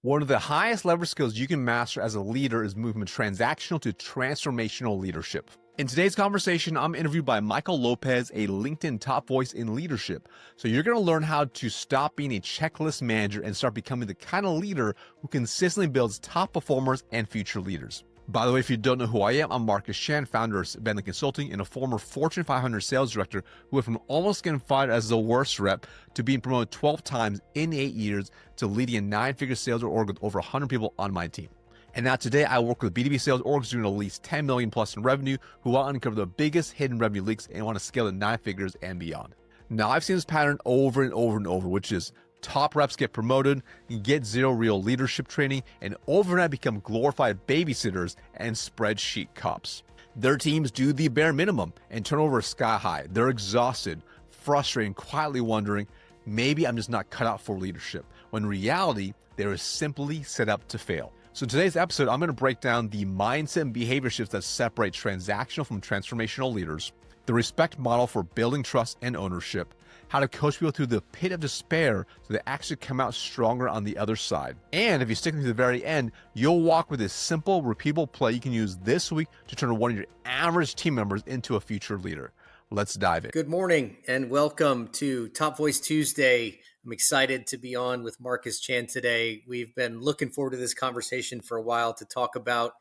One of the highest leverage skills you can master as a leader is moving from transactional to transformational leadership. In today's conversation, I'm interviewed by Michael Lopez, a LinkedIn top voice in leadership. So you're going to learn how to stop being a checklist manager and start becoming the kind of leader who consistently builds top performers and future leaders. By the way, if you don't know who I am, I'm Marcus Chan, founder of Venli Consulting and a former Fortune 500 sales director who went from almost getting fired as the worst rep to being promoted 12 times in 8 years to leading a 9-figure sales org with over 100 people on my team. And now today I work with B2B sales orgs doing at least 10 million plus in revenue who want to uncover the biggest hidden revenue leaks and want to scale to 9 figures and beyond. Now I've seen this pattern over and over and over, which is top reps get promoted, get zero real leadership training, and overnight become glorified babysitters and spreadsheet cops. Their teams do the bare minimum and turnover is sky high. They're exhausted, frustrated, quietly wondering, maybe I'm just not cut out for leadership, when in reality, they are simply set up to fail. So in today's episode, I'm going to break down the mindset and behavior shifts that separate transactional from transformational leaders, the respect model for building trust and ownership, how to coach people through the pit of despair so they actually come out stronger on the other side. And if you stick to the very end, you'll walk with this simple, repeatable play you can use this week to turn one of your average team members into a future leader. Let's dive in. Good morning and welcome to Top Voice Tuesday. I'm excited to be on with Marcus Chan today. We've been looking forward to this conversation for a while to talk about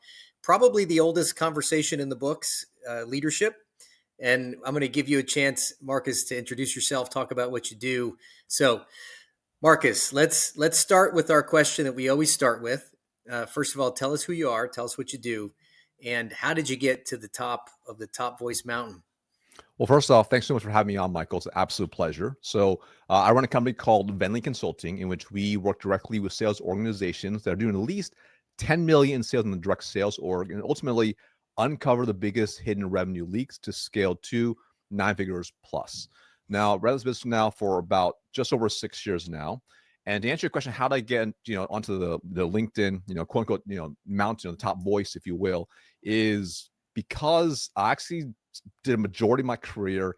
probably the oldest conversation in the books, leadership. And I'm going to give you a chance, Marcus, to introduce yourself, talk about what you do. So, Marcus, let's start with our question that we always start with. First of all, tell us who you are, tell us what you do, and how did you get to the top of the Top Voice Mountain? Well, first off, thanks so much for having me on, Michael. It's an absolute pleasure. So I run a company called Venli Consulting, in which we work directly with sales organizations that are doing at least 10 million in sales in the direct sales org, and ultimately uncover the biggest hidden revenue leaks to scale to 9 figures plus. Now, I've run this business now for about just over 6 years now. And to answer your question, how did I get, onto the LinkedIn, quote unquote, mountain, the top voice, if you will, is because I actually did a majority of my career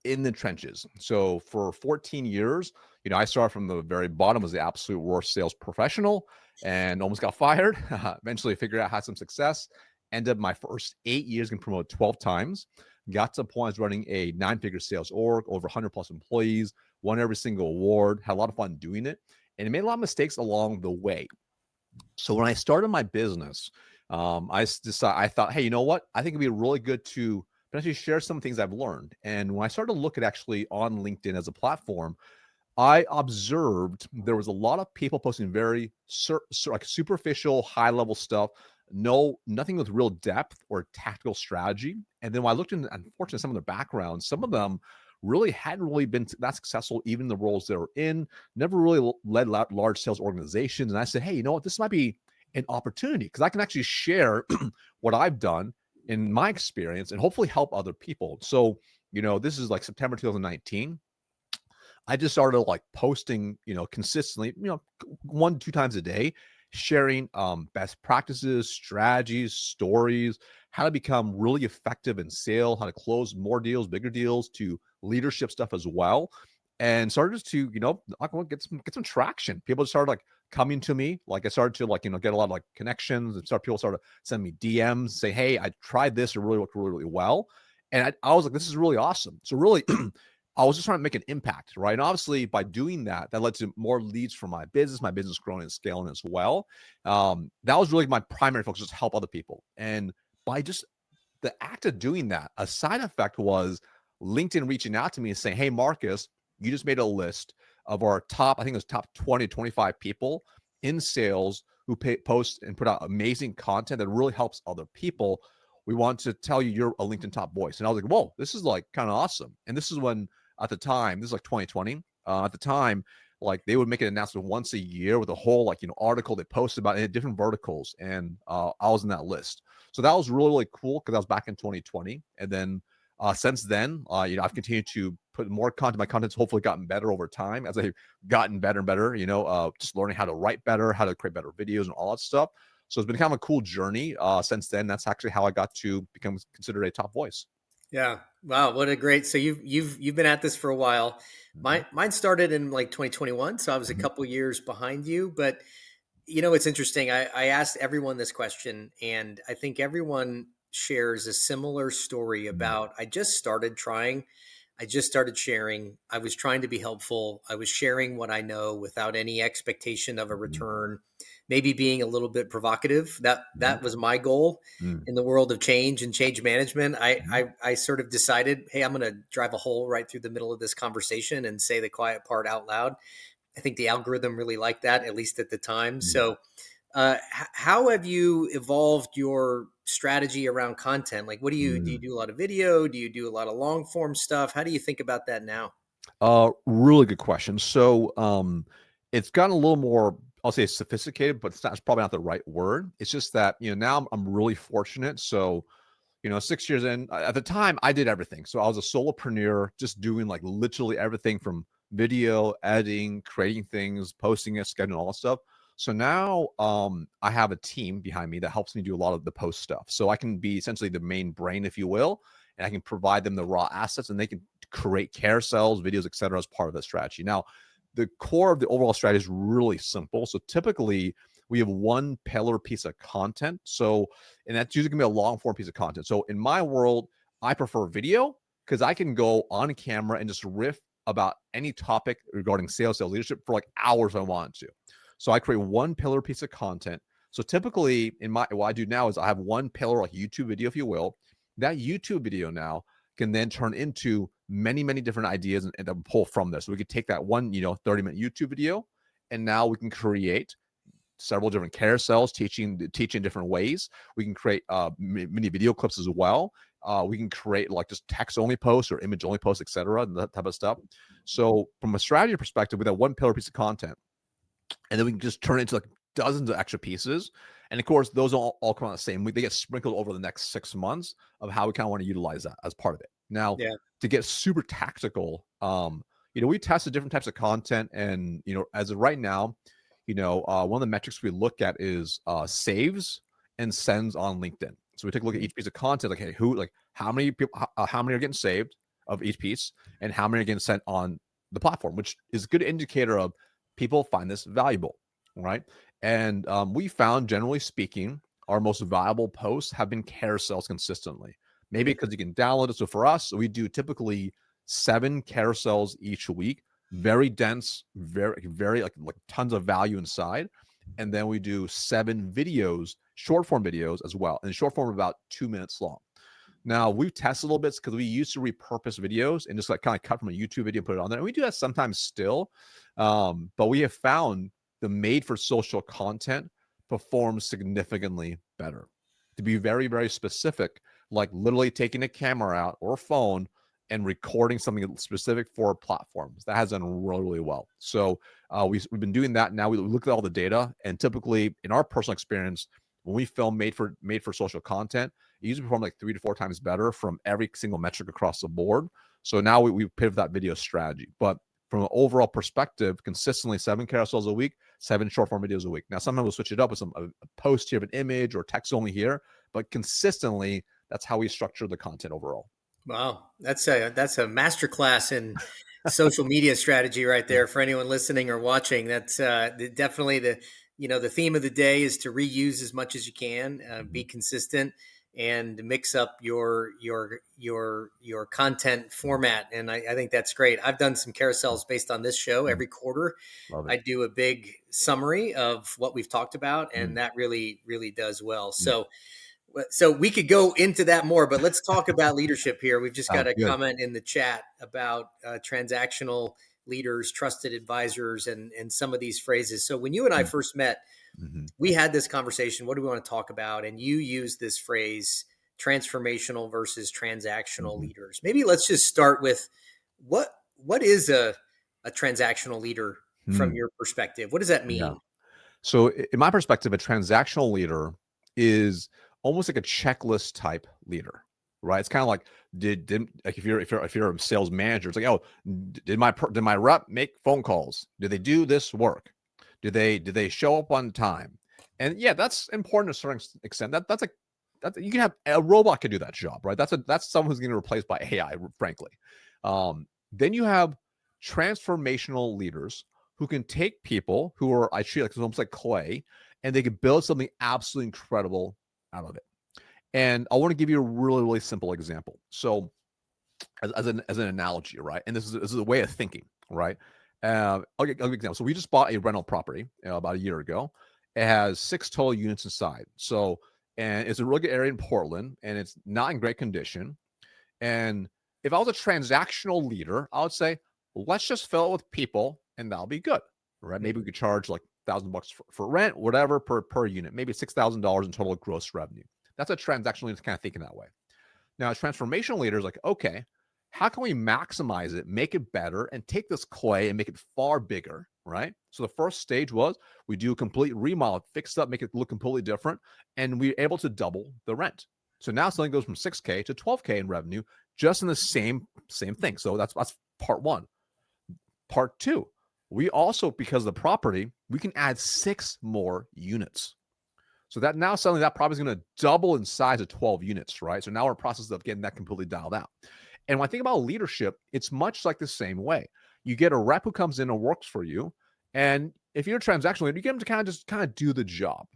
in the trenches. So for 14 years, I started from the very bottom as the absolute worst sales professional and almost got fired. Eventually figured out, had some success. Ended my first 8 years getting promoted 12 times. Got to the point I was running a 9-figure sales org, over 100 plus employees, won every single award, had a lot of fun doing it. And it made a lot of mistakes along the way. So when I started my business, I thought, hey, you know what? I think it'd be really good to potentially share some things I've learned. And when I started to look at actually on LinkedIn as a platform, I observed there was a lot of people posting very like superficial, high level stuff, nothing with real depth or tactical strategy. And then when I looked into, unfortunately, some of their backgrounds, some of them really hadn't really been that successful, even in the roles they were in, never really led large sales organizations. And I said, hey, you know what? This might be an opportunity because I can actually share what I've done in my experience and hopefully help other people. So, this is like September 2019. I just started like posting, consistently, 1 to 2 times a day, sharing best practices, strategies, stories, how to become really effective in sales, how to close more deals, bigger deals, to leadership stuff as well. And started just to, get some traction. People started like coming to me. Like I started to get a lot of like connections and people started sending me DMs, say, hey, I tried this, it really worked really, really well. And I was like, this is really awesome. So really, I was just trying to make an impact, right? And obviously, by doing that, that led to more leads for my business growing and scaling as well. That was really my primary focus, just help other people. And by just the act of doing that, a side effect was LinkedIn reaching out to me and saying, hey, Marcus, you just made a list of our top, I think it was top 20 to 25 people in sales who post and put out amazing content that really helps other people. We want to tell you you're a LinkedIn top voice. And I was like, whoa, this is like kind of awesome. And this is when, at the time, this is like 2020. At the time, like they would make an announcement once a year with a whole article they posted about in different verticals, and I was in that list. So that was really, really cool because I was back in 2020. And then since then, I've continued to put more content. My content's hopefully gotten better over time as I've gotten better and better. Just learning how to write better, how to create better videos, and all that stuff. So it's been kind of a cool journey since then. That's actually how I got to become considered a top voice. Yeah. Wow. What a great. So you've been at this for a while. Mm-hmm. Mine started in like 2021. So I was a Mm-hmm. couple years behind you, but It's interesting. I asked everyone this question, and I think everyone shares a similar story Mm, about I just started trying. I just started sharing. I was trying to be helpful. I was sharing what I know without any expectation of a mhm, return, maybe being a little bit provocative. mhm, That was my goal mm, in the world of change and change management. mhm, I sort of decided, hey, I'm going to drive a hole right through the middle of this conversation and say the quiet part out loud. I think the algorithm really liked that, at least at the time. mm, So, how have you evolved your strategy around content? Like, what do you mm. do a lot of video? Do you do a lot of long form stuff? How do you think about that now? Really good question. So, it's gotten a little more, I'll say sophisticated, but it's probably not the right word. It's just that, now I'm really fortunate. So, 6 years in, at the time, I did everything. So I was a solopreneur, just doing like literally everything from video, editing, creating things, posting it, scheduling, all that stuff. So now, I have a team behind me that helps me do a lot of the post stuff. So I can be essentially the main brain, if you will, and I can provide them the raw assets and they can create carousels, videos, etc., as part of the strategy. Now, the core of the overall strategy is really simple. So typically, we have one pillar piece of content. So, and that's usually gonna be a long form piece of content. So in my world, I prefer video because I can go on camera and just riff about any topic regarding sales leadership for like hours if I want to. So I create one pillar piece of content. So typically in my what I do now is I have one pillar, like YouTube video, if you will. That YouTube video now can then turn into many, many different ideas and then pull from this. So we could take that one, 30-minute YouTube video, and now we can create several different carousels teaching different ways. We can create mini video clips as well. We can create like just text only posts or image only posts, etc., and that type of stuff. So from a strategy perspective, with that one pillar piece of content, and then we can just turn it into like dozens of extra pieces. And of course, those all come out the same. They get sprinkled over the next 6 months of how we kind of want to utilize that as part of it. Now, Yeah. to get super tactical, we tested different types of content, and as of right now, one of the metrics we look at is saves and sends on LinkedIn. So we take a look at Mhm. each piece of content, like, hey, how many people, how many are getting saved of each piece, and how many are getting sent on the platform, which is a good indicator of people find this valuable, right? And we found, generally speaking, our most valuable posts have been carousels consistently. Maybe Mm. because you can download it. So for us, we do typically 7 carousels each week, very dense, very, very like tons of value inside. And then we do 7 videos, short form videos as well. And short form about 2 minutes long. Now we've tested a little bit because we used to repurpose videos and just like kind of cut from a YouTube video and put it on there. And we do that sometimes still. But we have found the made for social content performs significantly better. To be very, very specific, like literally taking a camera out or a phone and recording something specific for platforms. That has done really, really well. So we've been doing that now. We look at all the data, and typically, in our personal experience, when we film made for social content, it usually perform like 3 to 4 times better from every single metric across the board. So now we pivot that video strategy. But from an overall perspective, consistently 7 carousels a week, 7 short form videos a week. Now, sometimes we'll switch it up with a post here of an image or text only here, but consistently, that's how we structure the content overall. Wow, that's a masterclass in social media strategy right Yeah. there for anyone listening or watching. That's definitely the theme of the day is to reuse as much as you can, be Mhm. consistent, and mix up your content format. And I think that's great. I've done some carousels based on this show. Mm. Every quarter, Love it. I do a big summary of what we've talked about, Mm. and that really does well. Mm. So we could go into that more, but let's talk about leadership here. We've just got Sounds a good. comment in the chat about transactional leaders, trusted advisors, and some of these phrases. So when you and I Mm. first met, Mhm. we had this conversation. What do we want to talk about? And you used this phrase, transformational versus transactional Mhm. leaders. Maybe let's just start with what is a transactional leader from Mm. your perspective? What does that Yeah. mean? So in my perspective, a transactional leader is almost like a checklist type leader, right? It's kind of like did like if you're a sales manager, it's like, oh, did my rep make phone calls? Did they do this work? Did they show up on time? And yeah, that's important to a certain extent. That you can have a robot can do that job, right? That's someone who's getting replaced by AI, frankly. Then you have transformational leaders who can take people who are, I treat like almost like clay, and they can build something absolutely incredible out of it. And I want to give you a really, really simple example. So, as an analogy, right? And this is a way of thinking, right? I'll give an example. So we just bought a rental property about a year ago. It has 6 total units inside. So, and it's a really good area in Portland, and it's not in great condition. And if I was a transactional leader, I would say, let's just fill it with people, and that'll be good, right? Maybe we could charge like $1,000 for rent, whatever per unit, maybe $6,000 in total gross revenue. That's a transactional leader kind of thinking that way. Now, a transformational leader is like, okay, how can we maximize it, make it better, and take this clay and make it far bigger, right? So the first stage was we do a complete remodel, fix up, make it look completely different, and we're able to double the rent. So now something goes from 6K to 12K in revenue, just in the same thing. So that's part one. Part two, we also, because of the property, we can add 6 more units. So that now suddenly that property is going to double in size to 12 units, right? So now we're in the process of getting that completely dialed out. And when I think about leadership, it's much like the same way. You get a rep who comes in and works for you. And if you're a transactional leader, you get them to kind of do the job.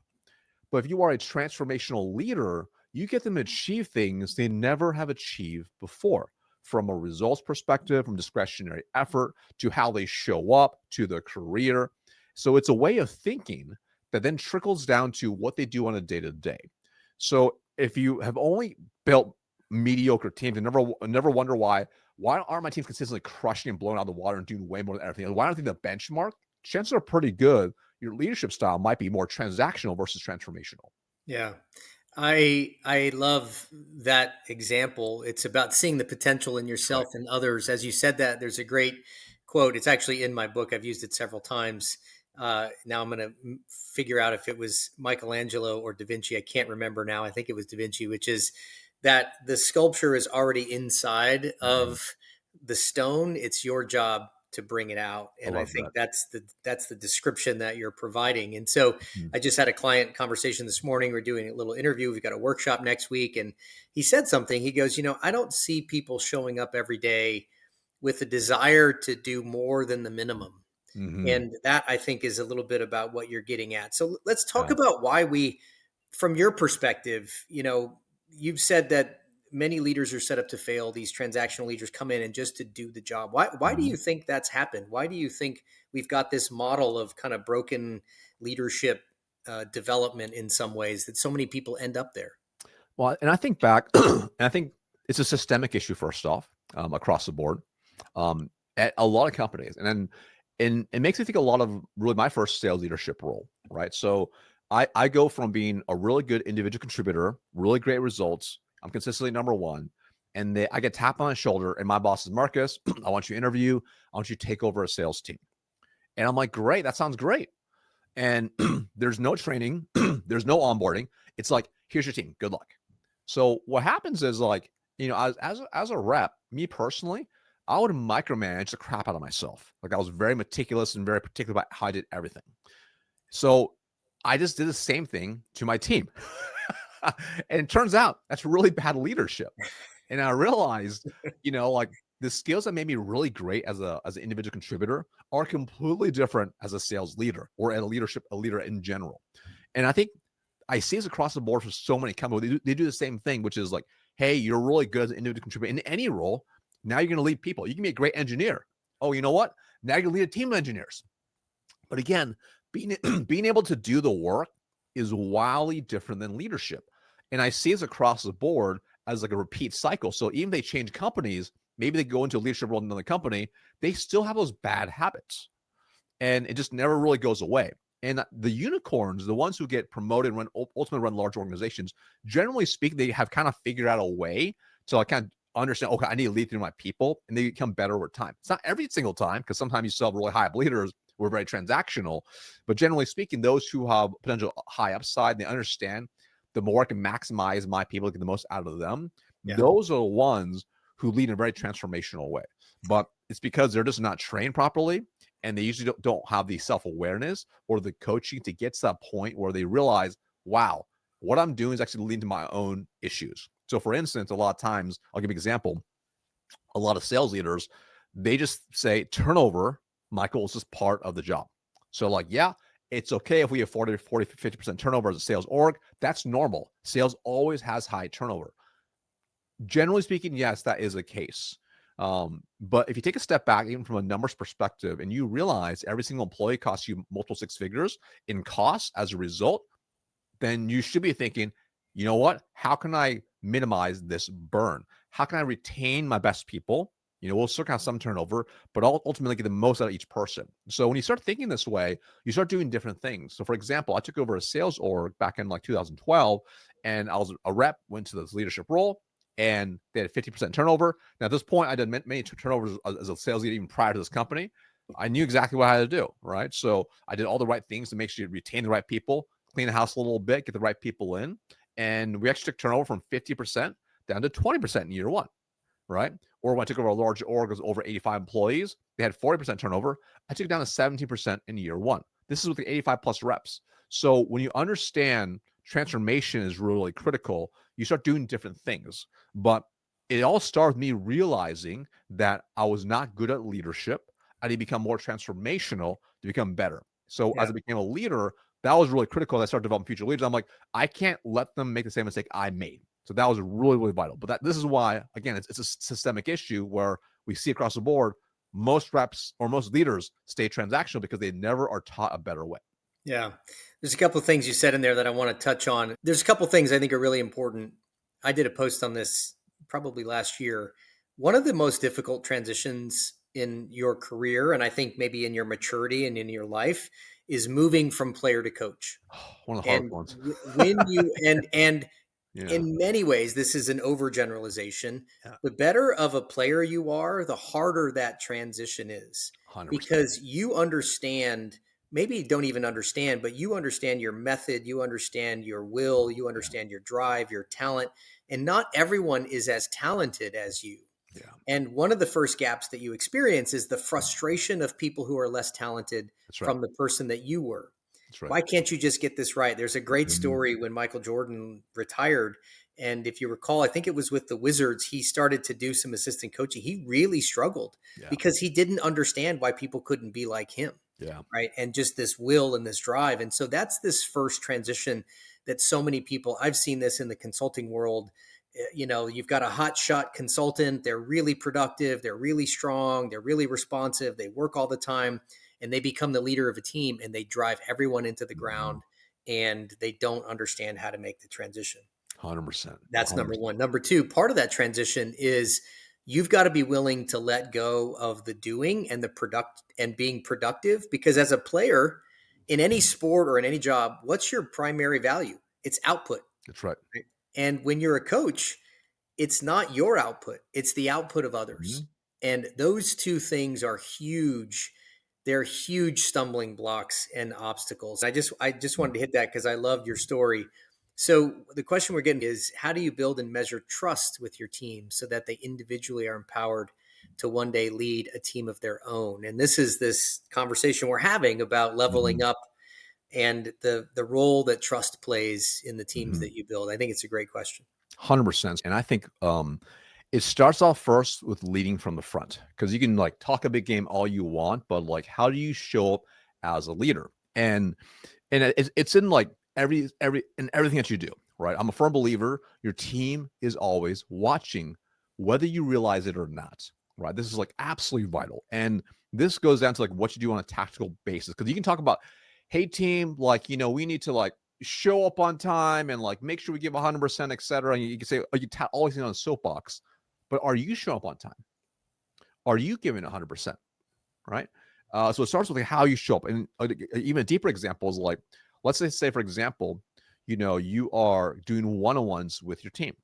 But if you are a transformational leader, you get them to achieve things they never have achieved before, from a results perspective, from discretionary effort to how they show up to their career. So it's a way of thinking that then trickles down to what they do on a day-to-day. So if you have only built mediocre teams and never wonder why aren't my teams consistently crushing and blowing out of the water and doing way more than everything? Why don't they the benchmark? Chances are pretty good your leadership style might be more transactional versus transformational. Yeah. I love that example. It's about seeing the potential in That's right. yourself and others. As you said that, there's a great quote. It's actually in my book. I've used it several times. Now I'm going to figure out if it was Michelangelo or Da Vinci. I can't remember now. I think it was Da Vinci, which is that the sculpture is already inside Mhm. of the stone. It's your job to bring it out. I And I love that. think that's the description that you're providing. And so Mhm. I just had a client conversation this morning. We're doing a little interview. We've got a workshop next week. And he said something. He goes, I don't see people showing up every day with a desire to do more than the minimum. Mhm. And that, I think, is a little bit about what you're getting at. So let's talk Yeah. about why from your perspective, you've said that many leaders are set up to fail. These transactional leaders come in and just to do the job. Why do Mhm. you think that's happened? Why do you think we've got this model of kind of broken leadership development in some ways that so many people end up there? Well, and I think back, and I think it's a systemic issue first off, across the board, um, at a lot of companies, and it makes me think a lot of really my first sales leadership role, right? So I go from being a really good individual contributor, really great results. I'm consistently number one, and I get tapped on the shoulder, and my boss is Marcus. I want you to interview. I want you to take over a sales team, and I'm like, great, that sounds great. And there's no training, there's no onboarding. It's like, here's your team, good luck. So what happens is like, as a rep, me personally, I would micromanage the crap out of myself. Like I was very meticulous and very particular about how I did everything. So I just did the same thing to my team. And it turns out that's really bad leadership. And I realized, like the skills that made me really great as an individual contributor are completely different as a sales leader or at a leader in general. And I think I see this across the board for so many companies. They do the same thing, which is like, hey, you're really good as an individual contributor in any role. Now you're going to lead people. You can be a great engineer. Oh, you know what? Now you're going to lead a team of engineers. But again, being being able to do the work is wildly different than leadership. And I see this across the board as like a repeat cycle. So even if they change companies, maybe they go into a leadership role in another company, they still have those bad habits. And it just never really goes away. And the unicorns, the ones who get promoted and ultimately run large organizations, generally speaking, they have kind of figured out a way to like kind of understand, okay, I need to lead through my people, and they become better over time. It's not every single time, because sometimes you still have really high up leaders who are very transactional, but generally speaking, those who have potential high upside, they understand the more I can maximize my people, get the most out of them. Yeah. Those are the ones who lead in a very transformational way. But it's because they're just not trained properly, and they usually don't have the self-awareness or the coaching to get to that point where they realize, wow, what I'm doing is actually leading to my own issues. So for instance, a lot of times, I'll give you an example, a lot of sales leaders, they just say turnover Michael, it's just part of the job. So like, yeah, it's okay if we have 50% turnover as a sales org. That's normal. Sales always has high turnover. Generally speaking, yes, that is the case. But if you take a step back, even from a numbers perspective, and you realize every single employee costs you multiple six figures in costs as a result, then you should be thinking, you know what? How can I minimize this burn? How can I retain my best people? We'll still have some turnover, but I'll ultimately get the most out of each person. So when you start thinking this way, you start doing different things. So for example, I took over a sales org back in like 2012, and I was a rep, went to this leadership role, and they had 50% turnover. Now at this point, I did many turnovers as a sales leader even prior to this company. I knew exactly what I had to do, right? So I did all the right things to make sure you retain the right people, clean the house a little bit, get the right people in. And we actually took turnover from 50% down to 20% in year one, right? Or when I took over a large org, it was over 85 employees. They had 40% turnover. I took it down to 17% in year one. This is with the 85 plus reps. So when you understand transformation is really critical, you start doing different things. But it all started with me realizing that I was not good at leadership. I need to become more transformational to become better. So Yeah. as I became a leader, that was really critical. I started developing future leaders. I'm like, I can't let them make the same mistake I made. So that was really, really vital. But this is why, again, it's a systemic issue where we see across the board, most reps or most leaders stay transactional because they never are taught a better way. Yeah. There's a couple of things you said in there that I want to touch on. There's a couple of things I think are really important. I did a post on this probably last year. One of the most difficult transitions in your career, and I think maybe in your maturity and in your life, is moving from player to coach. One of the hardest And ones. when you and Yeah. in many ways, this is an overgeneralization. Yeah. The better of a player you are, the harder that transition is 100%. because you understand, maybe you don't even understand, but you understand your method, you understand your will, you Yeah. understand your drive, your talent. And not everyone is as talented as you. Yeah. And one of the first gaps that you experience is the frustration of people who are less talented That's right. from the person that you were. That's right. Why can't you just get this right? There's a great Mhm. story when Michael Jordan retired. And if you recall, I think it was with the Wizards, he started to do some assistant coaching. He really struggled Yeah. because he didn't understand why people couldn't be like him. Yeah. Right. And just this will and this drive. And so that's this first transition that so many people, I've seen this in the consulting world. You've got a hot shot consultant. They're really productive. They're really strong. They're really responsive. They work all the time and they become the leader of a team and they drive everyone into the Mhm. ground and they don't understand how to make the transition. 100%. That's number 100%. one. Number two, part of that transition is you've got to be willing to let go of the doing and the product and being productive because as a player in any sport or in any job, what's your primary value? It's output. That's right. Right? And when you're a coach, it's not your output, it's the output of others. Mhm. And those two things are huge. They're huge stumbling blocks and obstacles. I just wanted to hit that because I loved your story. So the question we're getting is how do you build and measure trust with your team so that they individually are empowered to one day lead a team of their own? And this is this conversation we're having about leveling Mhm. up and the role that trust plays in the teams Mhm. that you build. I think it's a great question. 100%. And I think it starts off first with leading from the front because you can like talk a big game all you want, but like how do you show up as a leader? And it's in like every in everything that you do, right? I'm a firm believer your team is always watching whether you realize it or not, right? This is like absolutely vital. And this goes down to like what you do on a tactical basis because you can talk about, hey team, like we need to like show up on time and like make sure we give 100%, et cetera. And you can say, oh, always on a soapbox, but are you showing up on time? Are you giving 100%? Right? So it starts with like how you show up, and even a deeper example is like, let's say for example, you are doing one-on-ones with your team.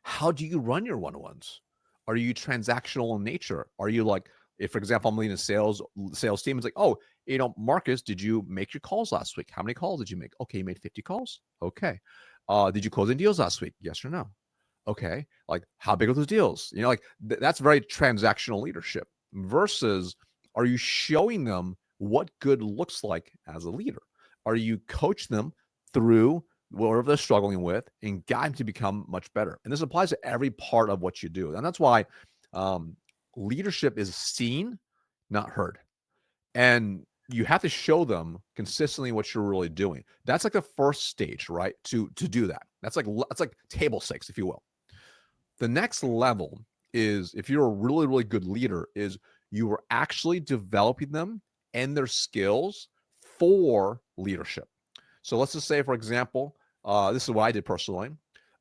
How do you run your one-on-ones? Are you transactional in nature? Are you like, if for example I'm leading a sales team, it's like, oh, Marcus, did you make your calls last week? How many calls did you make? Okay, you made 50 calls. Okay. Did you close any deals last week? Yes or no? Okay. Like, how big are those deals? Like that's very transactional leadership versus are you showing them what good looks like as a leader? Are you coach them through whatever they're struggling with and guide them to become much better? And this applies to every part of what you do. And that's why um, leadership is seen, not heard. And you have to show them consistently what you're really doing. That's like the first stage, right? To do that. That's like table stakes, if you will. The next level is, if you're a really, really good leader, is you are actually developing them and their skills for leadership. So let's just say, for example, this is what I did personally.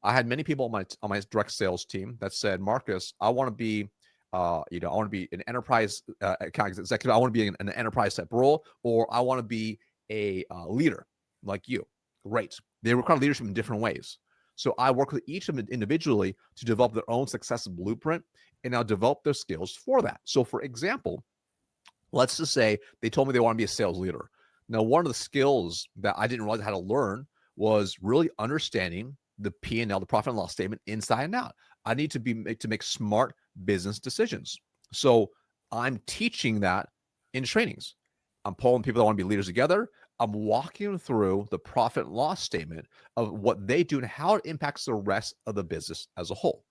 I had many people on my direct sales team that said, Marcus, I want to be, I want to be an enterprise account executive. I want to be an enterprise type role, or I want to be a leader like you. Great. They require leadership in different ways. So I work with each of them individually to develop their own success blueprint, and I'll develop their skills for that. So, for example, let's just say they told me they want to be a sales leader. Now, one of the skills that I didn't realize how to learn was really understanding the P&L, the profit and loss statement, inside and out. I need to make smart business decisions. So I'm teaching that in trainings. I'm pulling people that want to be leaders together. I'm walking them through the profit and loss statement of what they do and how it impacts the rest of the business as a whole.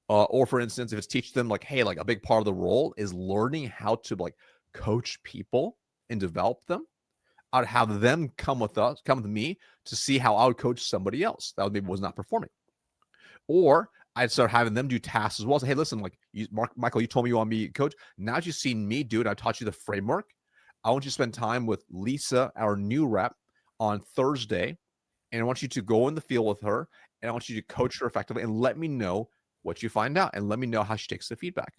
Or for instance, if it's teach them like, hey, like a big part of the role is learning how to like coach people and develop them. I'd have them come with me to see how I would coach somebody else that maybe was not performing. Or I'd start having them do tasks as well. Say, hey, listen, like Michael, you told me you want to be a coach. Now that you've seen me do it, I taught you the framework. I want you to spend time with Lisa, our new rep, on Thursday. And I want you to go in the field with her, and I want you to coach her effectively and let me know what you find out and let me know how she takes the feedback.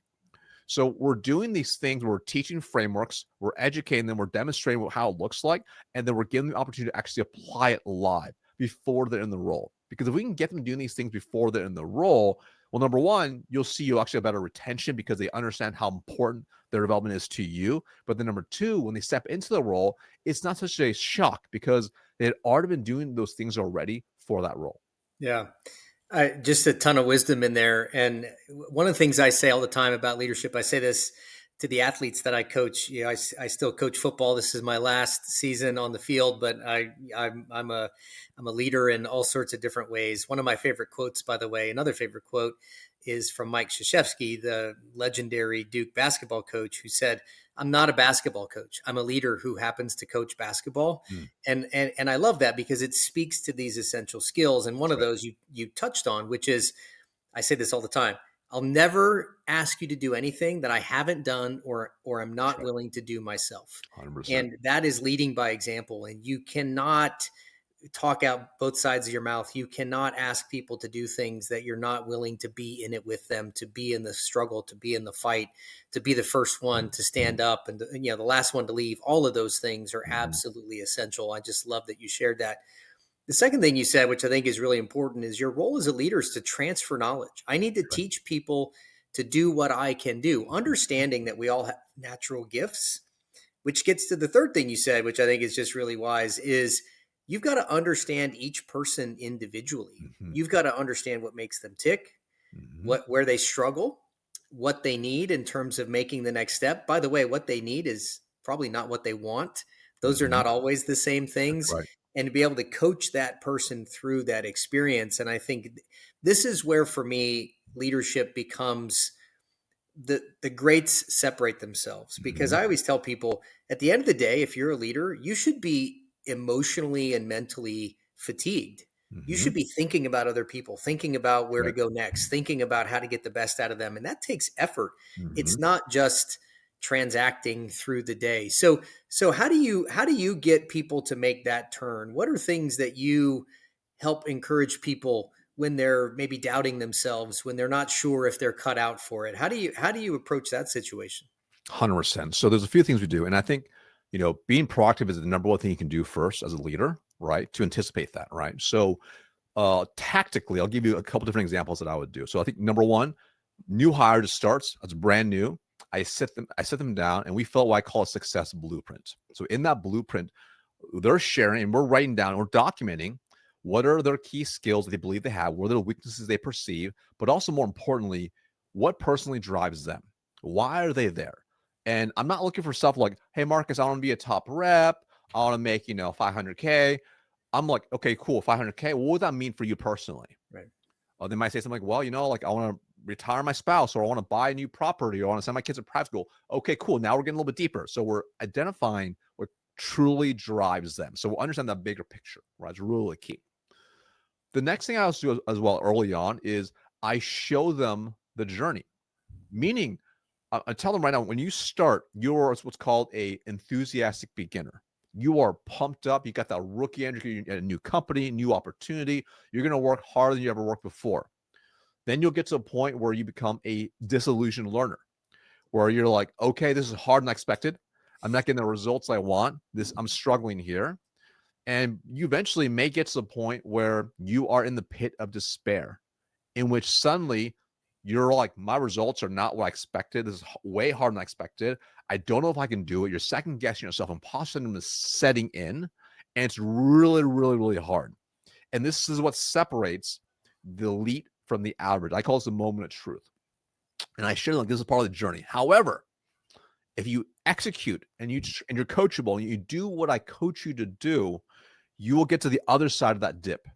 So we're doing these things. We're teaching frameworks. We're educating them. We're demonstrating how it looks like. And then we're giving them the opportunity to actually apply it live before they're in the role. Because if we can get them doing these things before they're in the role, well, number one, you'll actually have better retention because they understand how important their development is to you. But then number two, when they step into the role, it's not such a shock because they had already been doing those things already for that role. Yeah. Just a ton of wisdom in there. And one of the things I say all the time about leadership, I say this to the athletes that I coach. You know, I still coach football. This is my last season on the field, but I'm a leader in all sorts of different ways. One of my favorite quotes, by the way, another favorite quote is from Mike Krzyzewski, the legendary Duke basketball coach, who said, "I'm not a basketball coach. I'm a leader who happens to coach basketball." Mm, And I love that because it speaks to these essential skills. And one that's of right. those you touched on, which is, I say this all the time, I'll never ask you to do anything that I haven't done or I'm That's not right. willing to do myself. 100%. And that is leading by example. And you cannot talk out both sides of your mouth. You cannot ask people to do things that you're not willing to be in it with them, to be in the struggle, to be in the fight, to be the first one to stand up and the last one to leave. All of those things are Mhm. absolutely essential. I just love that you shared that. The second thing you said, which I think is really important, is your role as a leader is to transfer knowledge. I need to Right. teach people to do what I can do, understanding that we all have natural gifts, which gets to the third thing you said, which I think is just really wise, is you've got to understand each person individually. Mhm. You've got to understand what makes them tick, Mhm. where they struggle, what they need in terms of making the next step. By the way, what they need is probably not what they want. Those are Mhm. not always the same That's things. right. And to be able to coach that person through that experience. And I think this is where, for me, leadership becomes the greats separate themselves, because Mhm. I always tell people at the end of the day, if you're a leader, you should be emotionally and mentally fatigued. You Mhm. should be thinking about other people, thinking about That's where to right. go next, thinking about how to get the best out of them. And that takes effort. It's Mhm. not just transacting through the day. So how do you get people to make that turn? What are things that you help encourage people when they're maybe doubting themselves, when they're not sure if they're cut out for it? How do you approach that situation? 100%. So there's a few things we do, and I think, being proactive is the number one thing you can do first as a leader, right? To anticipate that, right? So, tactically, I'll give you a couple different examples that I would do. So I think number one, new hire just starts. It's brand new. I sit them down, and we fill what I call a success blueprint. So in that blueprint, they're sharing and we're writing down, we're documenting what are their key skills that they believe they have, what are the weaknesses they perceive, but also more importantly, what personally drives them. Why are they there? And I'm not looking for stuff like, hey, Marcus, I want to be a top rep. I want to make, 500K. I'm like, okay, cool, 500K. What would that mean for you personally? Right. They might say something like, well, like I want to retire my spouse, or I want to buy a new property, or I want to send my kids to private school. Okay, cool. Now we're getting a little bit deeper. So we're identifying what truly drives them. So we'll understand that bigger picture, right? It's really key. The next thing I also do as well early on is I show them the journey, meaning I tell them right now, when you start, you're what's called a enthusiastic beginner. You are pumped up. You got that rookie energy, a new company, new opportunity. You're going to work harder than you ever worked before. Then you'll get to a point where you become a disillusioned learner, where you're like, okay, this is harder than I expected. I'm not getting the results I want. I'm struggling here. And you eventually may get to the point where you are in the pit of despair, in which suddenly you're like, my results are not what I expected. This is way harder than I expected. I don't know if I can do it. You're second guessing yourself. Imposter syndrome is setting in, and it's really, really, really hard. And this is what separates the elite from the average. I call this the moment of truth. And I share like this is part of the journey. However, if you execute and you're coachable and you do what I coach you to do, you will get to the other side of that dip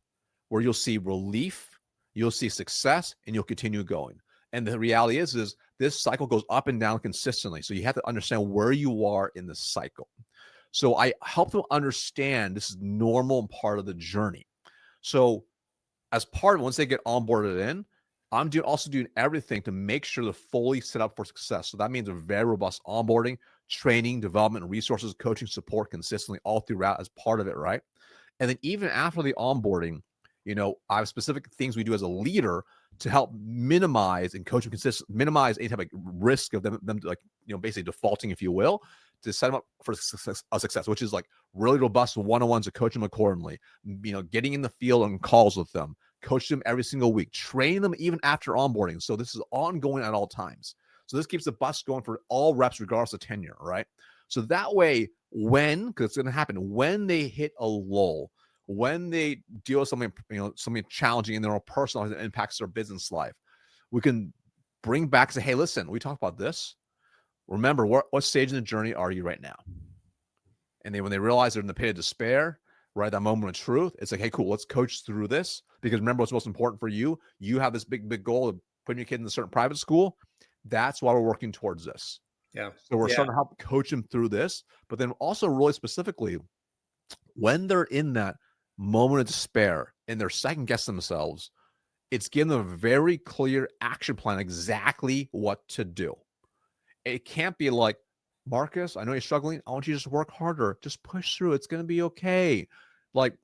where you'll see relief, you'll see success, and you'll continue going. And the reality is this cycle goes up and down consistently. So you have to understand where you are in the cycle. So I help them understand this is normal and part of the journey. So as part of once they get onboarded in, I'm also doing everything to make sure they're fully set up for success. So that means a very robust onboarding, training, development, resources, coaching, support consistently all throughout as part of it, right? And then even after the onboarding, I have specific things we do as a leader to help minimize and coach them minimize any type of risk of them like, basically defaulting, if you will, to set them up for success, which is like really robust one-on-ones to coach them accordingly, getting in the field on calls with them, coach them every single week, train them even after onboarding. So this is ongoing at all times. So this keeps the bus going for all reps, regardless of tenure, right? So that way, because it's going to happen, when they hit a lull, when they deal with something, something challenging in their own personal life that impacts their business life, we can bring back and say, hey, listen, we talked about this. Remember, what stage in the journey are you right now? And then when they realize they're in the pit of despair, right, that moment of truth, it's like, hey, cool, let's coach through this. Because remember, what's most important for you, you have this big, big goal of putting your kid in a certain private school. That's why we're working towards this. Yeah. So we're starting to help coach them through this, but then also really specifically, when they're in that moment of despair and they're second guess themselves, it's giving them a very clear action plan, exactly what to do. It can't be like, Marcus, I know you're struggling. I want you to just work harder. Just push through. It's going to be okay. Like,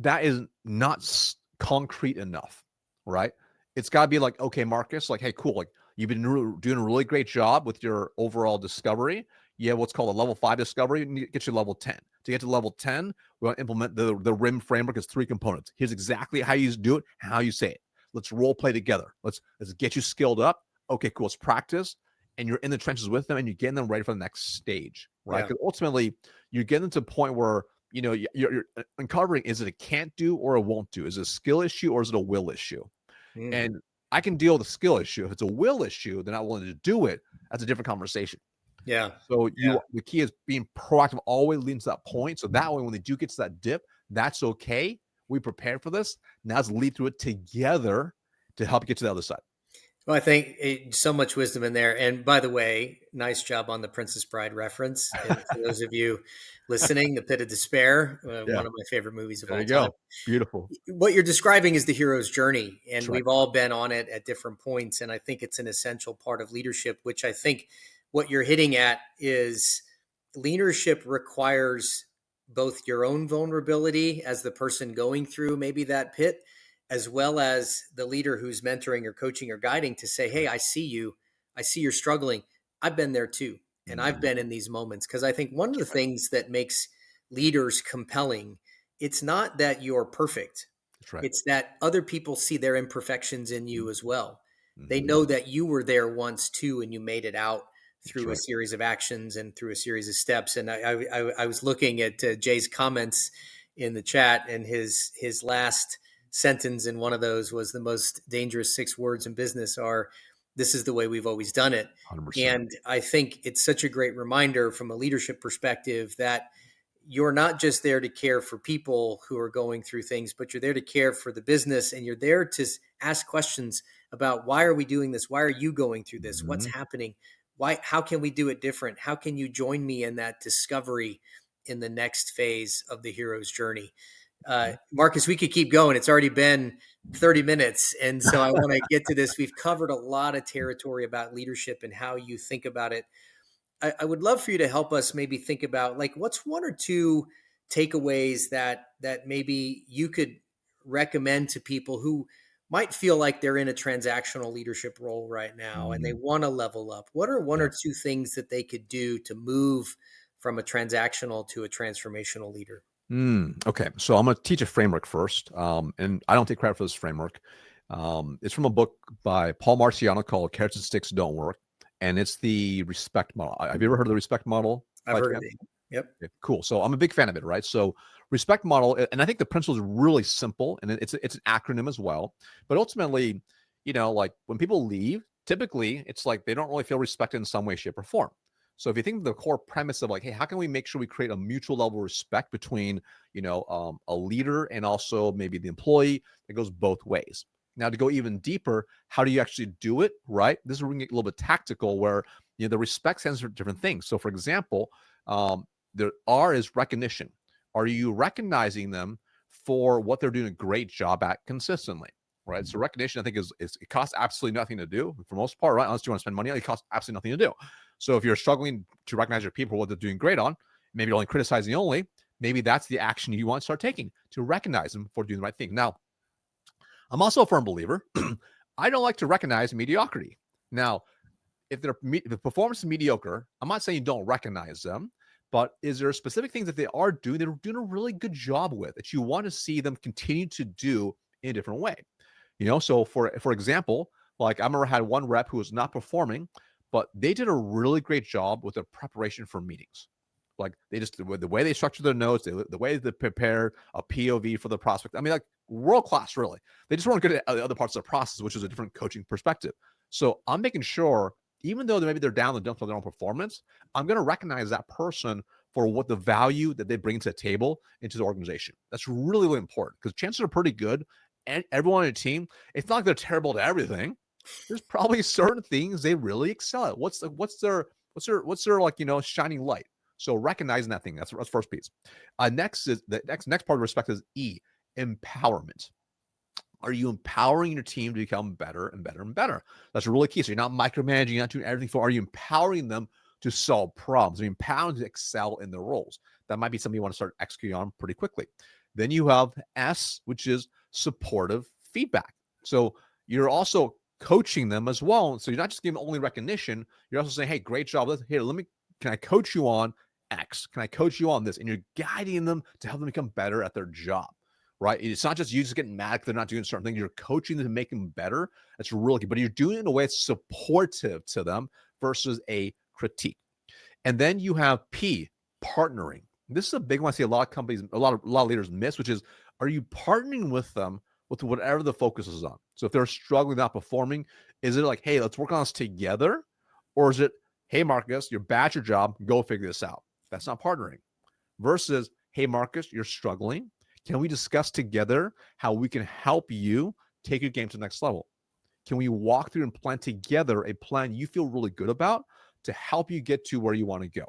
that is not concrete enough, right? It's got to be like, okay, Marcus, like, hey, cool. Like, you've been doing a really great job with your overall discovery. You have what's called a level 5 discovery. You need to get you level 10. To get to level 10, we want to implement the RIM framework. It's 3 components. Here's exactly how you do it, how you say it. Let's role play together. Let's get you skilled up. Okay, cool. Let's practice. And you're in the trenches with them and you're getting them ready for the next stage, right? Because ultimately, you're getting to a point where, you're uncovering, is it a can't do or a won't do? Is it a skill issue or is it a will issue? And I can deal with the skill issue. If it's a will issue, they're not willing to do it. That's a different conversation. Yeah. So the key is being proactive, always leading to that point. So that way, when they do get to that dip, that's okay. We prepared for this. Now let's lead through it together to help get to the other side. Well, I think so much wisdom in there. And by the way, nice job on the Princess Bride reference. And for those of you listening, The Pit of Despair, one of my favorite movies of all time. Beautiful. What you're describing is the hero's journey, and That's right. we've all been on it at different points. And I think it's an essential part of leadership, which I think what you're hitting at is leadership requires both your own vulnerability as the person going through maybe that pit, as well as the leader who's mentoring or coaching or guiding to say, hey, I see you. I see you're struggling. I've been there too. And I've been in these moments. Because I think one of the things that makes leaders compelling, it's not that you're perfect. That's right. It's that other people see their imperfections in you as well. They know that you were there once too, and you made it out through a series of actions and through a series of steps. And I was looking at Jay's comments in the chat, and his last sentence in one of those was, the most dangerous 6 words in business are, this is the way we've always done it. 100%. And I think it's such a great reminder from a leadership perspective that you're not just there to care for people who are going through things, but you're there to care for the business, and you're there to ask questions about, why are we doing this? Why are you going through this? What's Mhm. happening? Why, how can we do it different? How can you join me in that discovery in the next phase of the hero's journey? Marcus, we could keep going. It's already been 30 minutes. And so I want to get to this. We've covered a lot of territory about leadership and how you think about it. I would love for you to help us maybe think about, like, what's one or two takeaways that maybe you could recommend to people who might feel like they're in a transactional leadership role right now and they Mm, want to level up. What are one yeah. or two things that they could do to move from a transactional to a transformational leader? Okay, so I'm going to teach a framework first, and I don't take credit for this framework. It's from a book by Paul Marciano called "Carrots and Sticks Don't Work," and it's the respect model. Have you ever heard of the respect model I've by heard of chance? it. Yep. Okay, cool. So I'm a big fan of it, right? So respect model, and I think the principle is really simple, and it's an acronym as well. But ultimately, like when people leave, typically it's like they don't really feel respected in some way, shape, or form. So if you think of the core premise of like, hey, how can we make sure we create a mutual level of respect between a leader and also maybe the employee? It goes both ways. Now, to go even deeper, how do you actually do it? Right. This is where we get a little bit tactical, where the respect stands for different things. So, for example, the R is recognition. Are you recognizing them for what they're doing a great job at consistently? Right. So recognition, I think, is it costs absolutely nothing to do for the most part, right? Unless you want to spend money, it costs absolutely nothing to do. So if you're struggling to recognize your people for what they're doing great on, maybe you're only criticizing only, maybe that's the action you want to start taking to recognize them for doing the right thing. Now, I'm also a firm believer. I don't like to recognize mediocrity. Now, if the performance is mediocre, I'm not saying you don't recognize them, but is there specific things that they're doing a really good job with that you want to see them continue to do in a different way? So for example, like I remember I had one rep who was not performing, but they did a really great job with their preparation for meetings. Like they just the way they structure their notes, the way they prepare a POV for the prospect. I mean, like world class, really. They just weren't good at other parts of the process, which is a different coaching perspective. So I'm making sure, even though maybe they're down the dumps on their own performance, I'm going to recognize that person for what the value that they bring to the table into the organization. That's really, really important because chances are pretty good. And everyone on your team, it's not like they're terrible at everything. There's probably certain things they really excel at. What's their like shining light? So recognizing that thing, that's the first piece. Next is the next part of respect is E, empowerment. Are you empowering your team to become better and better and better? That's really key. So you're not micromanaging, you're not doing everything for. Are you empowering them to solve problems? Are you empowering them to excel in their roles? That might be something you want to start executing on pretty quickly. Then you have S, which is supportive feedback. So you're also coaching them as well. So you're not just giving only recognition. You're also saying, hey, great job. Can I coach you on X? Can I coach you on this? And you're guiding them to help them become better at their job, right? It's not just you just getting mad if they're not doing certain things. You're coaching them to make them better. That's really key. But you're doing it in a way that's supportive to them versus a critique. And then you have P, partnering. This is a big one I see a lot of companies, a lot of leaders miss, which is, are you partnering with them with whatever the focus is on? So if they're struggling, not performing, is it like, hey, let's work on this together? Or is it, hey, Marcus, you're bad at your job, go figure this out? That's not partnering. Versus, hey, Marcus, you're struggling. Can we discuss together how we can help you take your game to the next level? Can we walk through and plan together a plan you feel really good about to help you get to where you want to go?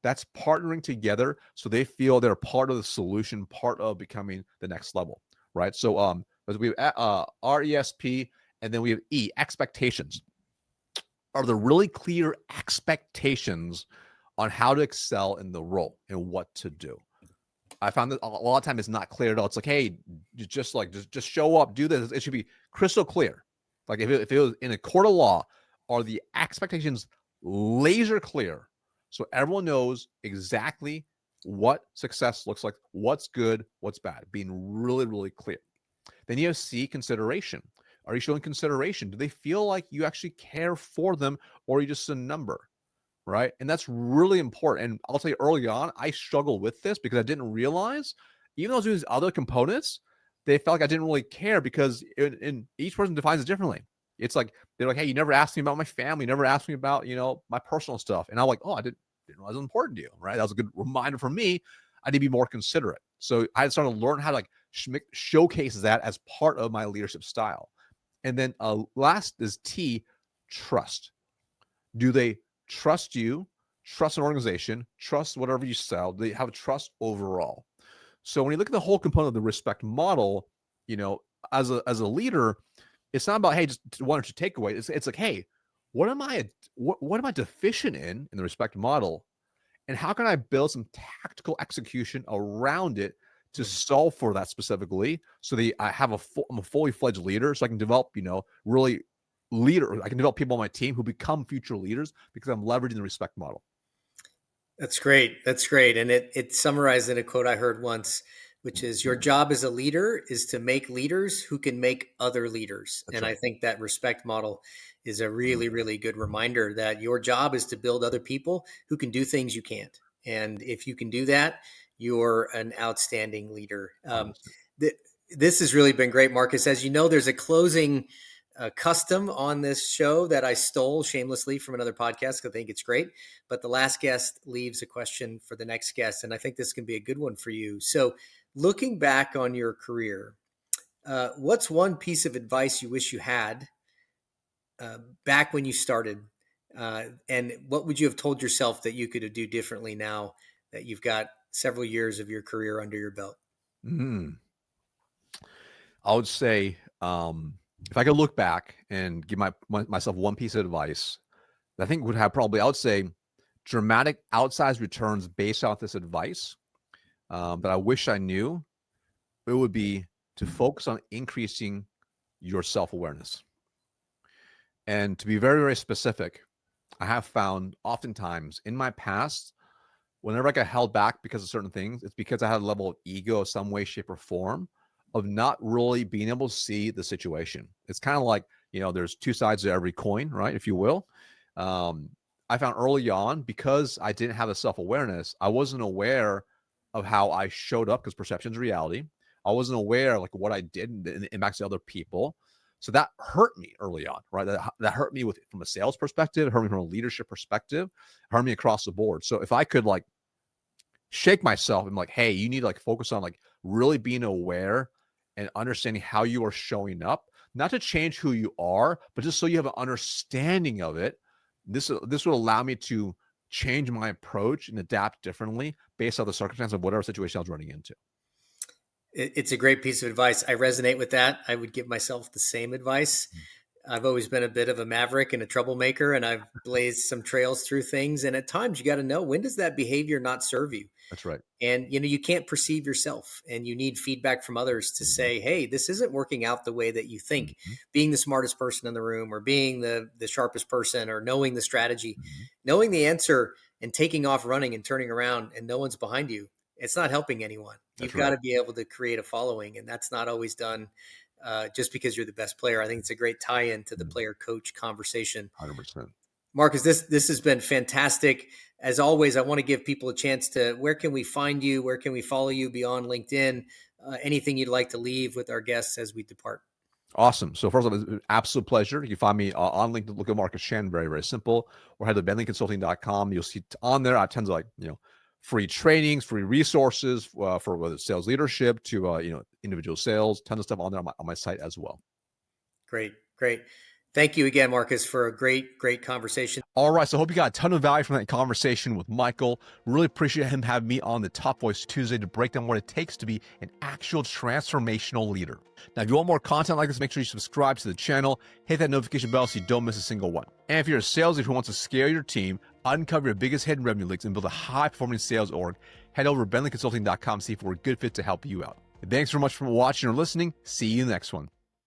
That's partnering together so they feel they're part of the solution, part of becoming the next level, right? So we have RESP, and then we have E, expectations. Are there really clear expectations on how to excel in the role and what to do? I found that a lot of time it's not clear at all. It's like, hey, just show up, do this. It should be crystal clear. Like if it was in a court of law, are the expectations laser clear so everyone knows exactly what success looks like, what's good, what's bad, being really, really clear. Then you have C, consideration. Are you showing consideration? Do they feel like you actually care for them, or are you just a number? Right. And that's really important. And I'll tell you early on, I struggled with this because I didn't realize, even though I was doing these other components, they felt like I didn't really care because each person defines it differently. It's like, they're like, hey, you never asked me about my family, you never asked me about, my personal stuff. And I'm like, oh, I didn't realize it was important to you. Right. That was a good reminder for me. I need to be more considerate. So I started to learn how to like showcase that as part of my leadership style. And then last is T, trust. Do they trust you, trust an organization, trust whatever you sell? They have trust overall. So when you look at the whole component of the respect model, as a leader, it's not about, hey, just one or two takeaways. It's like, hey, what am I deficient in the respect model, and how can I build some tactical execution around it to solve for that specifically, so that I'm a fully fledged leader, so I can develop, really I can develop people on my team who become future leaders because I'm leveraging the respect model. That's great. That's great. And it summarized in a quote I heard once, which is, your job as a leader is to make leaders who can make other leaders. That's and right. I think that respect model is a really, really good reminder that your job is to build other people who can do things you can't. And if you can do that, you're an outstanding leader. 100%. This has really been great, Marcus. As you know, there's a closing custom on this show that I stole shamelessly from another podcast. I think it's great. But the last guest leaves a question for the next guest. And I think this can be a good one for you. So, looking back on your career, what's one piece of advice you wish you had back when you started? And what would you have told yourself that you could do differently now that you've got several years of your career under your belt? I would say, if I could look back and give myself one piece of advice, I think would have probably, I would say, dramatic outsized returns based off this advice, that I wish I knew, it would be to focus on increasing your self-awareness. And to be very, very specific, I have found oftentimes in my past, whenever I got held back because of certain things, it's because I had a level of ego of some way, shape, or form of not really being able to see the situation. It's kind of like, there's two sides to every coin, right? If you will. I found early on, because I didn't have the self-awareness, I wasn't aware of how I showed up, because perception is reality. I wasn't aware like what I did and the impacts to other people. So that hurt me early on, right? That hurt me from a sales perspective, it hurt me from a leadership perspective, it hurt me across the board. So if I could like shake myself and like, hey, you need to like focus on like really being aware and understanding how you are showing up, not to change who you are, but just so you have an understanding of it. This will allow me to change my approach and adapt differently based on the circumstance of whatever situation I was running into. It's a great piece of advice. I resonate with that. I would give myself the same advice. I've always been a bit of a maverick and a troublemaker, and I've blazed some trails through things. And at times you got to know, when does that behavior not serve you? That's right. And, you can't perceive yourself, and you need feedback from others to say, hey, this isn't working out the way that you think. Being the smartest person in the room, or being the sharpest person, or knowing the strategy, knowing the answer and taking off running and turning around and no one's behind you, it's not helping anyone. You've got to be able to create a following, and that's not always done just because you're the best player. I think it's a great tie-in to the player-coach conversation. 100%. Marcus, this has been fantastic. As always, I want to give people a chance to, where can we find you? Where can we follow you beyond LinkedIn? Anything you'd like to leave with our guests as we depart? Awesome. So first of all, it's an absolute pleasure. You can find me on LinkedIn. Look at Marcus Shan, very, very simple. Or head to venliconsulting.com. You'll see on there, I tend to free trainings, free resources for whether it's sales leadership to, individual sales, tons of stuff on there on my site as well. Great. Thank you again, Marcus, for a great conversation. All right. So I hope you got a ton of value from that conversation with Michael. Really appreciate him having me on the Top Voice Tuesday to break down what it takes to be an actual transformational leader. Now, if you want more content like this, make sure you subscribe to the channel, hit that notification bell so you don't miss a single one. And if you're a sales leader who wants to scale your team, uncover your biggest hidden revenue leaks, and build a high-performing sales org, head over to bentleyconsulting.com to see if we're a good fit to help you out. And thanks very much for watching or listening. See you in the next one.